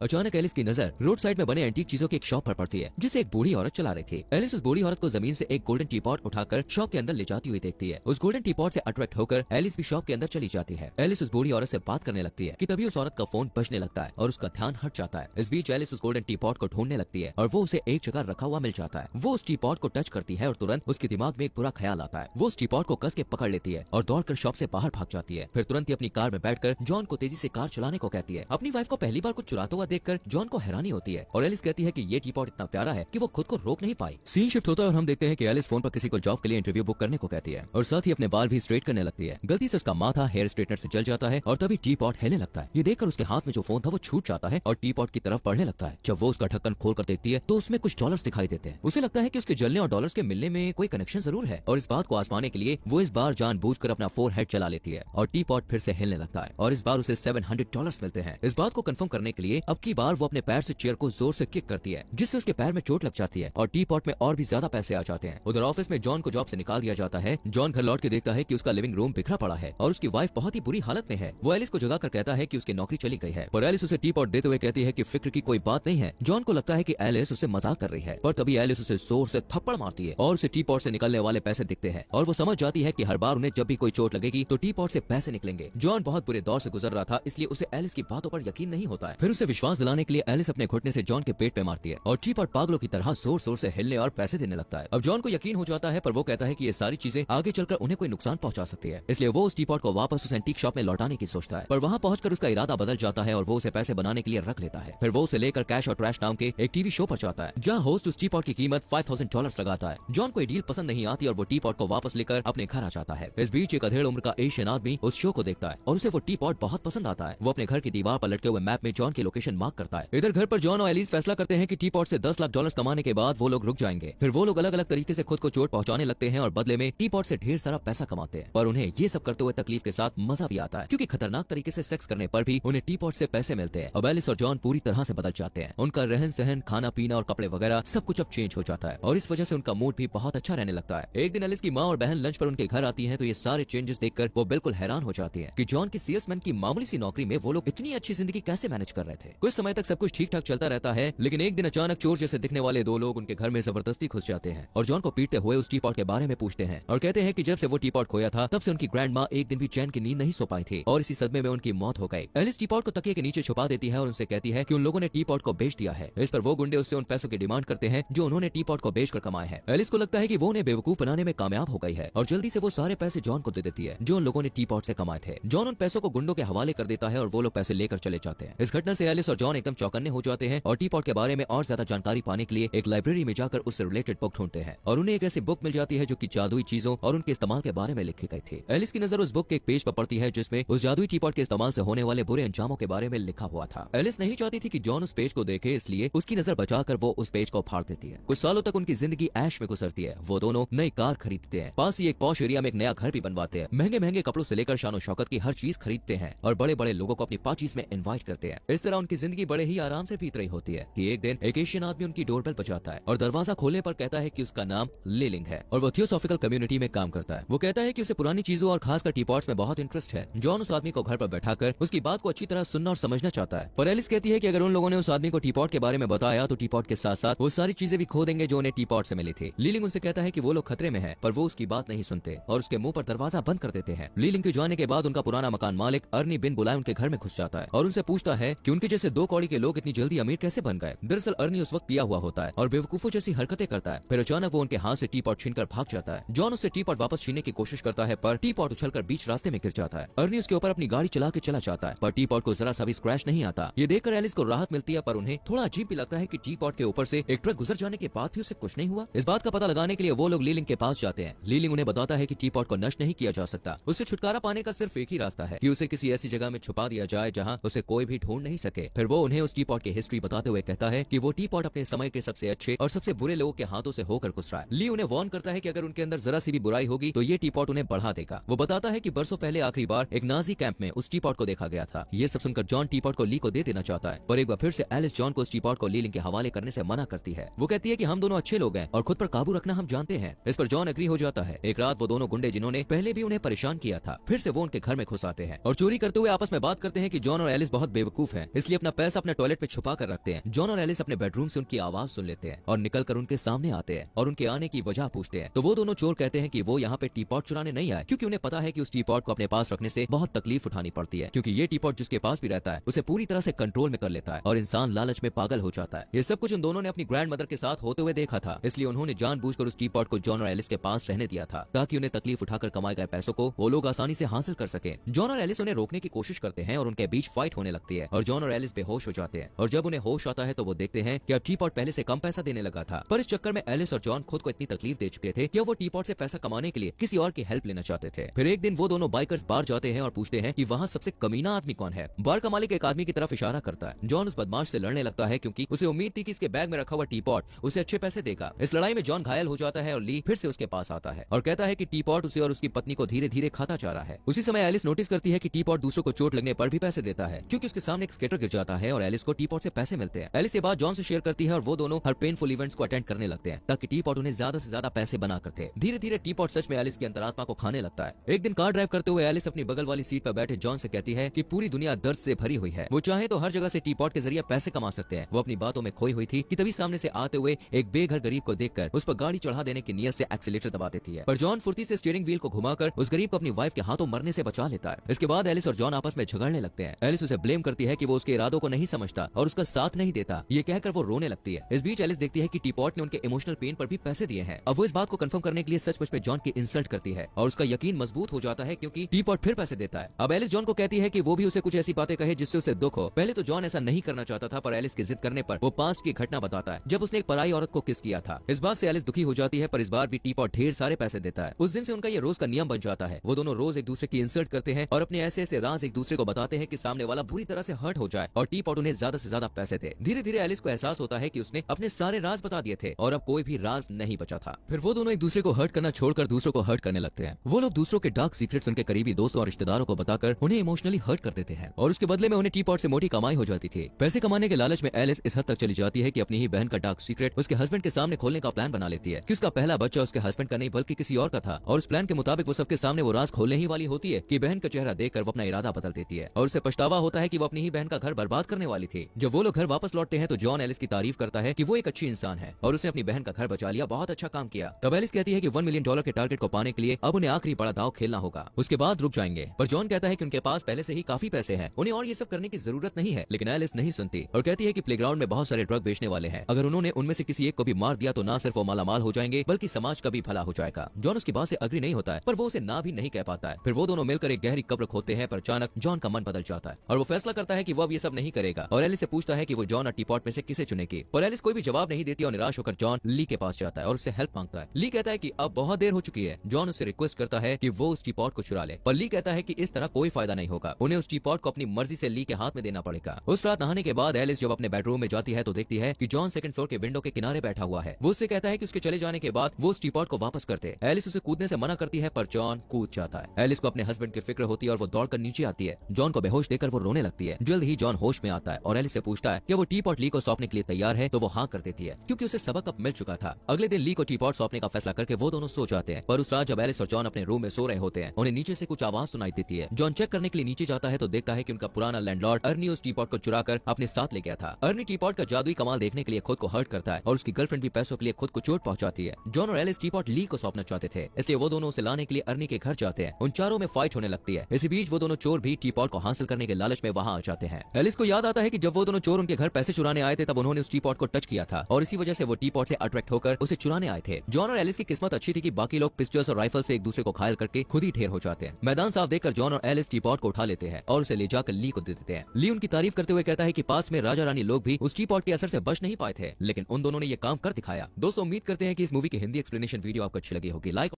अचानक एलिस की नजर रोड साइड में बने एंटीक चीजों की एक शॉप पर पड़ती है जिसे एक बूढ़ी औरत चला रही थी। एलिस उस बूढ़ी औरत को जमीन से एक गोल्डन टी पॉट उठाकर शॉप के अंदर ले जाती हुई देखती है। उस गोल्डन टी पॉट से अट्रैक्ट होकर एलिस भी शॉप के अंदर चली जाती है। एलिस उस बूढ़ी औरत से बात करने लगती है कि तभी उस औरत का फोन बजने लगता है और उसका ध्यान हट जाता है। इस बीच एलिस उस गोल्डन टी पॉट को ढूंढने लगती है और वो उसे एक जगह रखा हुआ मिल जाता है। वो उस टी पॉट को टच करती है और तुरंत उसके दिमाग में एक बुरा ख्याल आता है। वो उस टी पॉट को कस के पकड़ लेती है और दौड़कर शॉप से बाहर भाग जाती है। फिर तुरंत ही अपनी कार में बैठकर जॉन को तेजी से कार चलाने को कहती है। अपनी वाइफ को पहली बार कुछ चुराता हुआ देखकर जॉन को हैरानी होती है और एलिस कहती है कि ये टी पॉट इतना प्यारा है कि वो खुद को रोक नहीं पाई। सीन शिफ्ट होता है और हम देखते हैं कि एलिस फोन पर किसी को जॉब के लिए इंटरव्यू बुक करने को कहती है और साथ ही अपने बाल भी स्ट्रेट करने लगती है। गलती से उसका माथा हेयर स्ट्रेटनर से जल जाता है और तभी टी पॉट हिलने लगता है। ये देखकर उसके हाथ में जो फोन था वो छूट जाता है और टी पॉट की तरफ बढ़ने लगता है। जब वो उसका ढक्कन खोल कर देखती है तो उसमें कुछ डॉलर्स दिखाई देते हैं। उसे लगता है कि उसके जलने और डॉलर्स के मिलने में कोई कनेक्शन जरूर है और इस बात को आजमाने के लिए वो इस बार जानबूझकर अपना फोरहेड चला लेती है और टी पॉट फिर से हिलने लगता है और इस बार उसे $700 मिलते हैं। इस बात को कंफर्म करने के लिए अब की बार वो अपने पैर से चेयर को जोर से किक करती है जिससे उसके पैर में चोट लग जाती है और टी पॉट में और भी ज्यादा पैसे आ जाते हैं। उधर ऑफिस में जॉन को जॉब से निकाल दिया जाता है। जॉन घर लौट के देखता है कि उसका लिविंग रूम बिखरा पड़ा है और उसकी वाइफ बहुत ही बुरी हालत में है। वो एलिस को जगाकर कहता है कि उसकी नौकरी चली गई है पर एलिस उसे टी पॉट देते हुए कहती है कि फिक्र की कोई बात नहीं है। जॉन को लगता है कि एलिस उसे मजाक कर रही है पर तभी एलिस उसे जोर से थप्पड़ मारती है और उसे टी पॉट से निकलने वाले पैसे दिखते हैं और वो समझ जाती है कि हर बार उन्हें जब भी कोई चोट लगेगी तो टी पॉट से पैसे निकलेंगे। जॉन बहुत बुरे दौर से गुजर रहा था इसलिए उसे एलिस की बातों पर यकीन नहीं होता है। फिर उसे विश्वास दिलाने के लिए एलिस अपने घुटने से जॉन के पेट पे मारती है और टी पॉट पागलों की तरह जोर जोर से हिलने और पैसे देने लगता है। अब जॉन को यकीन हो जाता है पर वो कहता है कि ये सारी चीजें आगे चलकर उन्हें कोई नुकसान पहुंचा सकती है, इसलिए वो उस टी पॉट को वापस उस एंटीक शॉप में लौटाने की सोचता है। पर वहाँ पहुंचकर उसका इरादा बदल जाता है और वो उसे पैसे बनाने के लिए रख लेता है। फिर वो उसे लेकर कैश और ट्रैश नाम के एक टीवी शो पर जाता है जहाँ होस्ट उस टी पॉट की कीमत $5000 लगाता है। जॉन को ये डील पसंद नहीं आती और वो टी पॉट को वापस लेकर अपने घर आ जाता है। इस बीच एक अधेड़ उम्र का एशियन आदमी उस शो को देखता है और उसे वो टी पॉट बहुत पसंद आता है। वो अपने घर की दीवार पर लटके हुए मैप में जॉन की लोकेशन मार्क करता है। इधर घर पर जॉन और एलिस फैसला करते हैं कि टी पॉट से $10 लाख कमाने के बाद वो लोग रुक जाएंगे। फिर वो लोग अलग अलग तरीके से खुद को चोट पहुंचाने लगते हैं और बदले में टी पॉट से ढेर सारा पैसा कमाते हैं। पर उन्हें ये सब करते हुए तकलीफ के साथ मजा भी आता है क्योंकि खतरनाक तरीके से सेक्स करने पर भी उन्हें टी पॉट से पैसे मिलते हैं। अब एलिस और जॉन पूरी तरह से बदल जाते हैं। उनका रहन सहन, खाना पीना और कपड़े वगैरह सब कुछ अब चेंज हो जाता है और इस वजह से उनका मूड भी बहुत अच्छा रहने लगता है। एक दिन एलिस की माँ और बहन लंच पर उनके घर आती हैं तो ये सारे चेंजेस देखकर वो बिल्कुल हैरान हो जाती हैं कि जॉन की सेल्समैन की मामूली सी नौकरी में वो लोग इतनी अच्छी जिंदगी कैसे मैनेज कर रहे थे। कुछ समय तक सब कुछ ठीक ठाक चलता रहता है लेकिन एक दिन अचानक चोर जैसे दिखने वाले दो लोग उनके घर में जबरदस्ती घुस जाते हैं और जॉन को पीटते हुए उस टी पॉट के बारे में पूछते हैं और कहते हैं कि जब से वो टी पॉट खोया था तब से उनकी ग्रैंड माँ एक दिन भी चैन की नींद नहीं सो पाई थी और इसी सदमे में उनकी मौत हो गई। एलिस टी पॉट को तकिए के नीचे छुपा देती है और उनसे कहती है कि उन लोगों ने टी पॉट को बेच दिया है। इस पर वो गुंडे उससे उन पैसों की डिमांड करते हैं जो उन्होंने टी पॉट को बेचकर कमाए हैं। एलिस को लगता है कि वो उन्हें बेवकूफ बनाने में कामयाब हो गई है और जल्दी से वो सारे पैसे जॉन को दे देती है जो उन लोगों ने टी पॉट से कमाए थे। जॉन उन पैसों को गुंडों के हवाले कर देता है और वो लोग पैसे लेकर चले जाते हैं। इस घटना से एलिस और जॉन एकदम चौकन्ने हो जाते हैं और टी पॉट के बारे में और ज्यादा जानकारी पाने के लिए एक लाइब्रेरी में जाकर उससे रिलेटेड बुक ढूंढते हैं और उन्हें एक ऐसी बुक मिल जाती है जो कि जादुई चीजों और उनके इस्तेमाल के बारे में लिखी गई थी। एलिस की नजर उस बुक के एक पेज पर पड़ती है जिसमें उस जादुई टी पॉट के इस्तेमाल से होने वाले बुरे अंजामों के बारे में लिखा हुआ था। एलिस नहीं चाहती थी कि जॉन उस पेज को देखे इसलिए उसकी नजर बचाकर वो उस पेज को फाड़ देती है। कुछ सालों तक उनकी जिंदगी ऐश में गुजरती है। वो दोनों नई कार खरीदते हैं, पास ही एक पॉश एरिया में एक नया घर भी बनवाते हैं, महंगे महंगे कपड़ों से लेकर शानो शौकत की हर चीज खरीदते हैं और बड़े बड़े लोगों को अपनी पार्टीज में इनवाइट करते हैं। इस तरह उनकी जिंदगी बड़े ही आराम से बीत रही होती है कि एक दिन एक एशियन आदमी उनकी डोरबेल बजाता है और दरवाजा खोलने पर कहता है कि उसका नाम लीलिंग है और वो थियोसॉफिकल कम्युनिटी में काम करता है। वो कहता है कि उसे पुरानी चीजों और खासकर टी पॉट्स में बहुत इंटरेस्ट है। जॉन उस आदमी को घर पर बैठाकर उसकी बात को अच्छी तरह सुनना और समझना चाहता है पर एलिस कहती है कि अगर उन लोगों ने उस आदमी को टी पॉट के बारे में बताया तो टी पॉट के साथ साथ वो सारी चीजें भी खो देंगे जो उन्हें टी पॉट से मिली थी। लीलिंग उनसे कहता है कि वो लोग खतरे में है पर वो उसकी बात नहीं सुनते और उसके मुंह पर दरवाजा बंद कर देते हैं। लीलिंग के जाने के बाद उनका पुराना मकान मालिक अर्नी बिन बुलाए उनके घर में घुस जाता है और उनसे पूछता है कि उनके जैसे दो कौड़ी के लोग इतनी जल्दी अमीर कैसे बन गए। दरअसल अर्नी उस वक्त पिया हुआ होता है और बेवकूफों जैसी हरकतें करता है। फिर अचानक वो उनके हाथ से टी पॉट छीनकर भाग जाता है। जॉन उससे टी पॉट वापस छीनने की कोशिश करता है पर टी पॉट उछलकर बीच रास्ते में गिर जाता है। अर्नी उसके ऊपर अपनी गाड़ी चला के चला जाता है पर टी पॉट को जरा सा भी स्क्रैच नहीं आता। ये देखकर एलिस को राहत मिलती है पर उन्हें थोड़ा अजीब भी लगता है कि टी पॉट के ऊपर से एक ट्रक गुजर जाने के बाद भी उसे कुछ नहीं हुआ। इस बात का पता लगाने के लिए वो लोग लीलिंग के पास जाते हैं। लीलिंग उन्हें बताता है कि टी पॉट को नष्ट नहीं किया जा सकता। उससे छुटकारा पाने का सिर्फ एक ही रास्ता है कि उसे किसी ऐसी जगह में छुपा दिया जाए जहाँ उसे कोई भी ढूंढ नहीं सके। फिर वो उन्हें उस टी पॉट की हिस्ट्री बताते हुए कहता है कि वो टी पॉट अपने समय के सबसे अच्छे और सबसे बुरे लोगों के हाथों से होकर गुजरा है। ली उन्हें वार्न करता है कि अगर उनके अंदर जरा सी भी बुराई होगी तो ये टी पॉट उन्हें बढ़ा देगा। वो बताता है कि बरसों पहले आखिरी बार एक नाजी कैंप में उस टी पॉट को देखा गया था। ये सब सुनकर जॉन टी पॉट को ली को दे देना चाहता है पर एक बार फिर से एलिस जॉन को उस टी पॉट को लीलिंग के हवाले करने से मना करती है। वो कहती है कि हम दोनों अच्छे लोग हैं और खुद पर काबू रखना हम जानते हैं। इस पर जॉन एग्री हो जाता है। एक रात वो दोनों गुंडे जिन्होंने पहले भी उन्हें परेशान किया था फिर से वो उनके घर में घुस आते हैं और चोरी करते हुए आपस में बात करते हैं कि जॉन और एलिस बहुत बेवकूफ हैं इसलिए अपना पैसा अपने टॉयलेट पे छुपा कर रखते हैं। जॉन और एलिस अपने बेडरूम से उनकी आवाज सुन लेते हैं और निकल कर उनके सामने आते हैं और उनके आने की वजह पूछते हैं। तो वो दोनों चोर कहते हैं कि वो यहाँ पे टी पॉट चुराने नहीं आए, क्योंकि उन्हें पता है कि उस टी पॉट को अपने पास रखने से बहुत तकलीफ उठानी पड़ती है, क्योंकि ये टी पॉट जिसके पास भी रहता है उसे पूरी तरह से कंट्रोल में कर लेता है और इंसान लालच में पागल हो जाता है। ये सब कुछ उन दोनों ने अपनी ग्रैंड मदर के साथ होते हुए देखा था, इसलिए उन्होंने जानबूझकर उस टी पॉट को जॉन और एलिस के पास रहने दिया था, ताकि उन्हें तकलीफ उठाकर कमाए गए पैसों को वो लोग आसानी से हासिल कर सके। जॉन और एलिस उन्हें रोकने की कोशिश करते हैं और उनके बीच फाइट होने लगती है और जॉन और एलिस बेहोश हो जाते हैं। और जब उन्हें होश आता है तो वो देखते हैं कि अब टी पॉट पहले से कम पैसा देने लगा था, पर इस चक्कर में एलिस और जॉन खुद को इतनी तकलीफ दे चुके थे कि वो टी पॉट से पैसा कमाने के लिए किसी और की हेल्प लेना चाहते थे। फिर एक दिन वो दोनों बाइकर्स बार जाते हैं और पूछते हैं कि वहाँ सबसे कमीना आदमी कौन है। बार का मालिक एक आदमी की तरफ इशारा करता है। जॉन उस बदमाश से लड़ने लगता है, क्योंकि उसे उम्मीद थी कि इसके बैग में रखा हुआ टी पॉट उसे अच्छे पैसे देगा। इस लड़ाई में जॉन घायल हो जाता है और ली फिर से उसके पास आता है और कहता है कि टी पॉट उसे और उसकी पत्नी को धीरे धीरे खाता जा रहा है। उसी समय एलिस नोटिस करती है कि टी पॉट दूसरों को चोट लगने पर भी पैसे देता है, क्योंकि उसके सामने एक स्केटर गिर जाता है और एलिस को टी पॉट से पैसे मिलते हैं। एलिस ये बात जॉन से शेयर करती है और वो दोनों हर पेनफुल इवेंट्स को अटेंड करने लगते हैं, ताकि टी पॉट उन्हें ज्यादा से ज्यादा पैसे बना करते। धीरे धीरे टी पॉट सच में एलिस की अंतरात्मा को खाने लगता है। एक दिन कार ड्राइव करते हुए एलिस अपनी बगल वाली सीट पर बैठे जॉन से कहती है कि पूरी दुनिया दर्द से भरी हुई है, वो चाहे तो हर जगह से टी पॉट के जरिए पैसे कमा सकते हैं। वो अपनी बातों में खोई हुई थी कि तभी सामने से आते हुए एक बेघर गरीब को देखकर उस पर गाड़ी चढ़ा देने की नियत से एक्सीलेटर दबा देती है, पर जॉन फुर्ती से स्टीयरिंग व्हील को घुमाकर उस गरीब को अपनी वाइफ के हाथों मरने से बचा लेता है। इसके बाद एलिस और जॉन आपस में झगड़ने लगते हैं। एलिस उसे ब्लेम करती है कि वो उसके इरादों को नहीं समझता और उसका साथ नहीं देता। ये कहकर वो रोने लगती है। इस बीच एलिस देखती है कि टी पॉट ने उनके इमोशनल पेन पर भी पैसे दिए हैं। अब वो इस बात को कंफर्म करने के लिए सचमुच में जॉन की इंसल्ट करती है और उसका यकीन मजबूत हो जाता है, क्योंकि टी पॉट फिर पैसे देता है। अब एलिस जॉन को कहती है कि वो भी उसे कुछ ऐसी बातें कहे जिससे उसे दुख हो। पहले तो जॉन ऐसा नहीं करना चाहता था, पर एलिस की जिद करने पर वो पास्ट की घटना बताता है जब उसने एक पराई औरत को किस किया था। इस बात से एलिस दुखी हो जाती है, पर इस बार भी टी पॉट ढेर सारे पैसे देता है। उस दिन से उनका ये रोज का नियम बन जाता है। वो दोनों रोज एक दूसरे की इंसल्ट करते हैं और अपने ऐसे ऐसे राज एक दूसरे को बताते हैं कि सामने वाला बुरी तरह से हर्ट हो जाए और टी पॉट उन्हें ज्यादा से ज्यादा पैसे दे। धीरे धीरे एलिस को एहसास होता है कि उसने अपने सारे राज बता दिए थे और अब कोई भी राज नहीं बचा था। फिर वो दोनों एक दूसरे को हर्ट करना छोड़कर दूसरों को हर्ट करने लगते हैं। वो लोग दूसरों के डार्क सीक्रेट्स उनके करीबी दोस्तों और रिश्तेदारों को बताकर उन्हें इमोशनली हर्ट कर देते हैं और उसके बदले में उन्हें टी पॉट से मोटी कमाई हो जाती थी। पैसे कमाने के लालच में एलिस इस हद तक चली जाती है कि अपनी ही बहन का डार्क सीक्रेट उसके हस्बैंड के सामने खोलने का प्लान बना लेती है कि उसका पहला बच्चा उसके हस्बैंड का नहीं बल्कि किसी और का था। और उस प्लान के मुताबिक वो सबके सामने वो राज खोलने ही वाली होती है कि बहन का चेहरा देखकर वो अपना इरादा बदल देती है और उसे पछतावा होता है कि वो अपनी ही बहन का घर बर्बाद करने वाली थी। जब वो लोग घर वापस लौटते हैं तो जॉन एलिस की तारीफ करता है कि वो एक अच्छी इंसान है और उसने अपनी बहन का घर बचा लिया, बहुत अच्छा काम किया। तब एलिस कहती है कि $1 मिलियन के टारगेट को पाने के लिए अब उन्हें आखिरी बड़ा दांव खेलना होगा, उसके बाद रुक जाएंगे। पर जॉन कहता है कि उनके पास पहले से ही काफी पैसे हैं, उन्हें और ये सब करने की जरूरत नहीं है। लेकिन एलिस नहीं सुनती और कहती है कि प्लेग्राउंड में बहुत सारे ड्रग बेचने वाले हैं, अगर उन्होंने उनमें से किसी एक को भी मार दिया तो ना सिर्फ वो मालामाल हो जाएंगे बल्कि समाज का भी भला हो जाएगा। जॉन उसकी बात से अग्री नहीं होता है, पर वो उसे ना भी नहीं कह पाता है। फिर वो दोनों मिलकर एक गहरी कब्र खोदते हैं, पर अचानक जॉन का मन बदल जाता है और वो फैसला करता है कि वो अब ये सब नहीं करेगा और एलिस से पूछता है कि वो जॉन और टी पॉट में से किसे चुनेगी। पर एलिस कोई भी जवाब नहीं देती और निराश होकर जॉन ली के पास जाता है और उससे हेल्प मांगता है। ली कहता है कि अब बहुत देर हो चुकी है। जॉन उससे रिक्वेस्ट करता है कि वो उस टी पॉट को चुरा ले, पर ली कहता है कि इस तरह कोई फायदा नहीं होगा, उन्हें उस टी पॉट को अपनी मर्जी से ली के हाथ में देना पड़ेगा। उस रात नहाने के बाद एलिस जब अपने बेडरूम में जाती है तो देखती है कि जॉन सेकंड फ्लोर के विंडो के किनारे बैठा हुआ है। वो उससे कहता है कि उसके चले जाने के बाद वो उस टी पॉट को वापस कर दे। एलिस उसे कूदने से मना करती है, पर जॉन कूद जाता है। एलिस को अपने हस्बैंड की फिक्र होती है और वो दौड़कर नीचे आती है। जॉन को बेहोश देखकर वो रोने लगती है। जल्द ही जॉन होश में आता है और एलिस से पूछता है कि वो टी पॉट ली को सौंपने के लिए तैयार है, तो वो हाँ कर देती है, क्योंकि उसे सबक अब मिल चुका था। अगले दिन ली को टी पॉट सौंपने का फैसला करके वो दोनों सो जाते हैं। पर उस रात जब एलिस और जॉन अपने रूम में सो रहे होते हैं, उन्हें नीचे से कुछ आवाज सुनाई देती है। जॉन चेक करने के लिए नीचे जाता है तो देखता है कि उनका पुराना लैंडलॉर्ड अर्नी उस टी पॉट को चुराकर अपने साथ ले गया था। अर्नी टी पॉट का जादुई कमाल देखने के लिए खुद को हर्ट करता है और उसकी गर्लफ्रेंड भी पैसों के लिए खुद को चोट पहुंचाती है। जॉन और एलिस टी पॉट ली को सौंपना चाहते थे, इसलिए वो दोनों उसे लाने के लिए अर्नी के घर जाते हैं। उन चारों में फाइट होने लगती है। इसी बीच वो दोनों चोर भी टी पॉट को हासिल करने के लालच में वहां आ जाते हैं। एलिस को याद आता है कि जब वो दोनों चोर उनके घर पैसे चुराने आए थे तब उन्होंने उस टी पॉट को टच किया था और इसी वजह से वो टी पॉट से अट्रैक्ट होकर उसे चुराने आए थे। जॉन और एलिस की किस्मत अच्छी थी कि बाकी लोग पिस्टल्स और राइफल से एक दूसरे को घायल करके खुद ही ढेर हो जाते हैं। मैदान साफ देखकर जॉन और एलिस टी पॉट को उठा लेते हैं और उसे ले जाकर ली को दे देते हैं। ली उनकी तारीफ करते हुए कहता है कि पास में राजा रानी लोग भी उस टी पॉट के असर से बच नहीं पाए थे, लेकिन उन दोनों ने ये काम कर दिखाया। दोस्तों, उम्मीद करते हैं कि इस मूवी की हिंदी एक्सप्लेनेशन वीडियो आपको अच्छी लगी होगी। लाइक